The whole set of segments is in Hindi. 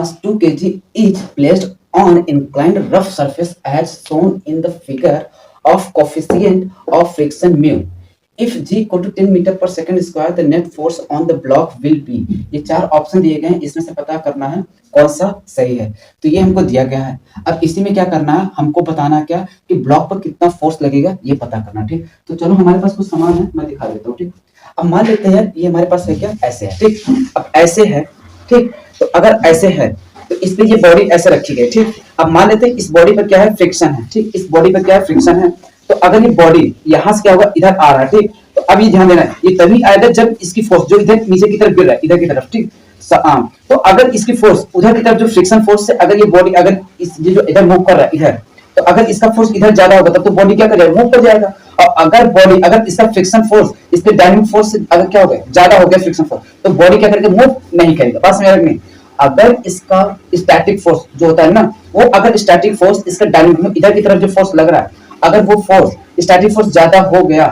mass 2 kg is placed on inclined rough surface as shown in the figure of coefficient of friction mu. If g equal to 10 metre पर second square the net force on the block will be. ये चार ऑप्शन दिए गए हैं, इसमें से पता करना है कौन सा सही है। तो ये हमको दिया गया है। अब इसी में क्या करना है, हमको बताना क्या कि ब्लॉक पर कितना फोर्स लगेगा ये पता करना। ठीक, तो चलो हमारे पास कुछ सामान है, मैं दिखा देता हूँ। ठीक, अब मान लेते हैं ये हमारे पास है क्या, ऐसे है। ठीक, अब ऐसे है। ठीक, तो अगर ऐसे है तो इस पे ये बॉडी ऐसे रखी गई। ठीक, अब मान लेते हैं इस बॉडी पर क्या है, फ्रिक्शन है। ठीक, इस बॉडी पर क्या है, फ्रिक्शन है। तो अगर ये बॉडी यहाँ से क्या होगा, इधर आ रहा है। ठीक, तो अब ये ध्यान देना है, ये तभी आएगा जब इसकी फोर्स जो इधर नीचे की तरफ गिर रहा है, इधर की तरफ। ठीक, तो अगर इसकी फोर्स उधर की तरफ जो फ्रिक्शन फोर्स से अगर ये बॉडी अगर इस ये जो इधर मूव कर रहा है इधर, तो अगर इसका फोर्स इधर ज्यादा होगा तब तो बॉडी क्या कर जाएगा, मूव कर जाएगा। और अगर बॉडी अगर इसका फ्रिक्शन फोर्स इसके डायनामिक फोर्स से अगर क्या हो गया, ज्यादा हो गया फ्रिक्शन फोर्स, तो बॉडी क्या करेगा, मूव नहीं करेगा। बात समझ रहे हैं? अगर इसका स्टैटिक फोर्स जो होता है ना, वो अगर स्टैटिक फोर्स इसका डायनामिक इधर की तरफ जो फोर्स लग रहा है, अगर वो फोर्स स्टैटिक फोर्स ज्यादा हो गया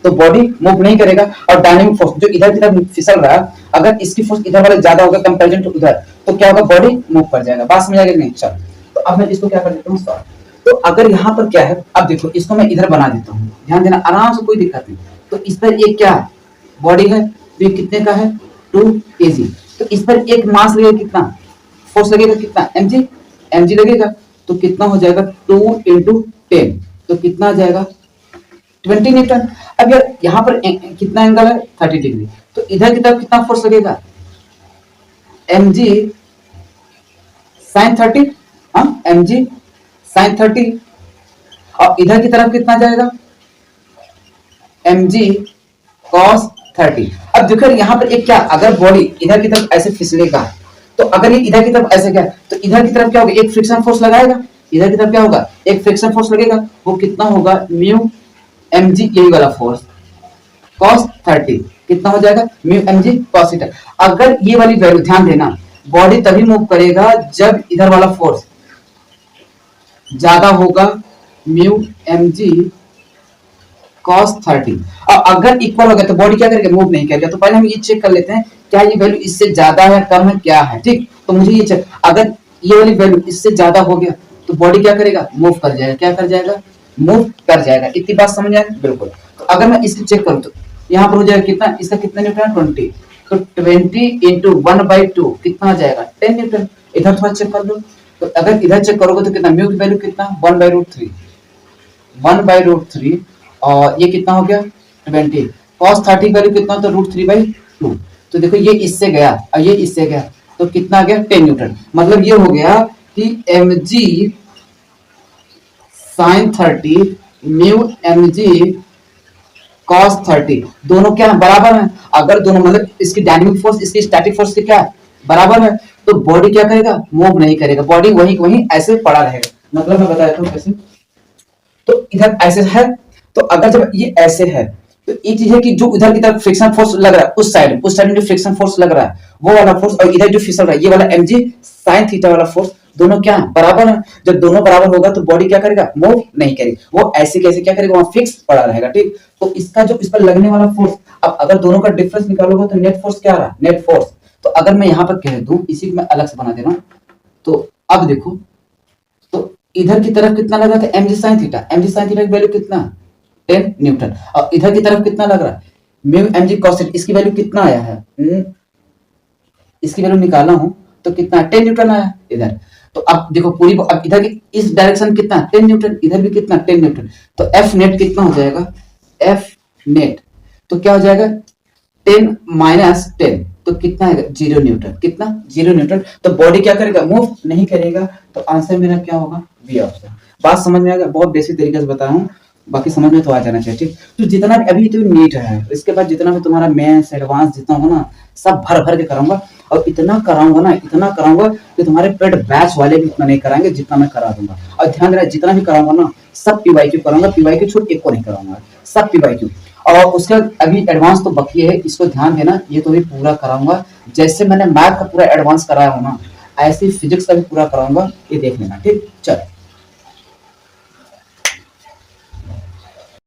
तो बॉडी मूव नहीं करेगा। और डायनामिक फोर्स जो इधर की तरफ फिसल रहा है, अगर इसकी फोर्स इधर वाले ज्यादा होगा कंपैरिजन टू उधर, तो क्या होगा, बॉडी मूव कर जाएगा। बात समझ आ गई नहीं? चलो, तो अब मैं इसको क्या कर देता हूँ, सॉल्व। तो अगर यहाँ पर क्या है, अब देखो इसको मैं इधर बना देता हूँ, ध्यान देना, आराम से, कोई दिक्कत नहीं। तो इस पर एक क्या बॉडी है, तो ये कितने का है, 2 kg। तो इस पर एक मास लगेगा, कितना फोर्स लगेगा, कितना mg लगेगा। तो कितना हो जाएगा, 2 × 10, तो कितना आ जाएगा, 20 न्यूटन। अब यार यहाँ पर कितना एंगल है, 30 डिग्री। तो इधर की तरफ कितना फोर्स लगेगा, mg sin 30, हाँ mg sin 30। और इधर की तरफ कितना जाएगा, mg cos 30। अब देखो यहाँ पर एक क्या, अगर बॉडी इधर की तरफ ऐसे फिसलेगा, तो अगर ये इधर की तरफ ऐसे क्या, तो इधर की तरफ क्या होगा, एक फ्रिक्शन फोर्स लगाएगा, इधर की तरफ क्या होगा, एक फ्रिक्शन फोर्स लगेगा। वो कितना होगा, म्यू mg, यही वाला फोर्स, cos 30 कितना हो जाएगा, म्यू mg cos थीटा। अगर ये वाली वैल्यू, ध्यान देना, बॉडी तभी मूव करेगा जब इधर वाला फोर्स ज्यादा होगा, म्यू mg cos 30। और अगर इक्वल हो गया तो बॉडी क्या करेगा, मूव नहीं करेगा। तो पहले हम ये चेक कर लेते हैं क्या ये वैल्यू इससे ज्यादा है, कम है, क्या है। ठीक, तो मुझे ये चेक, अगर ये वाली वैल्यू इससे ज्यादा हो गया तो बॉडी क्या करेगा, मूव कर जाएगा। क्या कर जाएगा, मूव कर जाएगा। इतनी बात समझ आए? बिल्कुल। तो अगर मैं इसको चेक करूं तो यहाँ पर हो जाएगा कितना, इसका कितना न्यूटन, 20। तो 20 × 1/2 कितना आ जाएगा, 10 न्यूटन। इधर थोड़ा चेक कर लो, तो अगर इधर चेक करोगे तो कितना, म्यू की वैल्यू कितना, 1/√3, 1/√3। और ये कितना हो गया, 20। cos 30 की वैल्यू कितना, तो √3/2। तो देखो ये इससे गया और ये इससे गया, तो कितना आ गया, 10 न्यूटन। मतलब ये हो गया कि mg sin 30 mu mg cos 30 दोनों क्या है, बराबर है। अगर दोनों मतलब इसकी डायनामिक फोर्स इसकी स्टैटिक फोर्स के क्या है, बराबर है, तो बॉडी क्या करेगा, मूव नहीं करेगा, बॉडी वहीं वहीं ऐसे पड़ा रहेगा। मतलब मैं बता देता हूँ कैसे। तो इधर ऐसे है, तो अगर जब ये ऐसे है तो एक चीज है कि जो इधर की तरफ फ्रिक्शन फोर्स लग रहा है, उस साइड में जो फ्रिक्शन फोर्स लग रहा है वो वाला फोर्स, और इधर जो फिसल रहा है ये वाला mg sin थीटा वाला फोर्स, दोनों क्या है, बराबर है। जब दोनों बराबर होगा तो बॉडी क्या करेगा, मूव नहीं करेगी, वो ऐसे कैसे क्या करेगा, वहां फिक्स पड़ा रहेगा। ठीक, तो इसका जो इस पर लगने वाला फोर्स, अब अगर दोनों का डिफरेंस निकालोगे तो नेट फोर्स क्या रहा, नेट फोर्स। तो अगर मैं यहाँ पर कह दूं, इसी को मैं अलग से बना दे रहा हूं, तो अब देखो, तो इधर की तरफ कितना लगा था, mg sin theta, mg sin theta की वैल्यू कितना, 10 न्यूटन। और इधर की तरफ कितना लग रहा है, म्यू mg cos थीटा, इसकी वैल्यू कितना आया है, इसकी वैल्यू निकाला हूं तो कितना, 10 न्यूटन आया इधर। तो अब देखो पूरी, अब इधर की इस डायरेक्शन कितना, 10 न्यूटन, इधर भी कितना, 10 न्यूटन। तो F नेट कितना हो जाएगा, F नेट तो क्या हो जाएगा, 10 - 10 तो कितना आएगा, 0 न्यूटन। कितना, 0 न्यूटन। तो बॉडी क्या करेगा, मूव नहीं करेगा। तो आंसर मेरा क्या होगा, बी ऑप्शन। बात समझ में आ गया, बहुत बेसिक तरीके से बताया हूँ, बाकी समझ में तो आ जाना चाहिए। ठीक, तो जितना भी अभी तो नीट है, इसके बाद जितना भी तुम्हारा मेंस एडवांस जितना होगा ना, सब भर भर के कराऊंगा। और इतना कराऊंगा ना, इतना कराऊंगा कि तुम्हारे पेड बैच वाले भी इतना नहीं कराएंगे जितना मैं करा दूंगा। और ध्यान देना, जितना भी कराऊंगा ना, सब पीवाईक्यू कराऊंगा, पीवाईक्यू छूट एक को नहीं कराऊंगा, सब पीवाईक्यू। और उसका अभी एडवांस तो बाकी है, इसको ध्यान देना, ये तो भी पूरा कराऊंगा। जैसे मैंने मैथ का पूरा एडवांस कराया हूँ ना, ऐसे फिजिक्स का भी पूरा कराऊंगा, ये देख लेना। ठीक, चलो।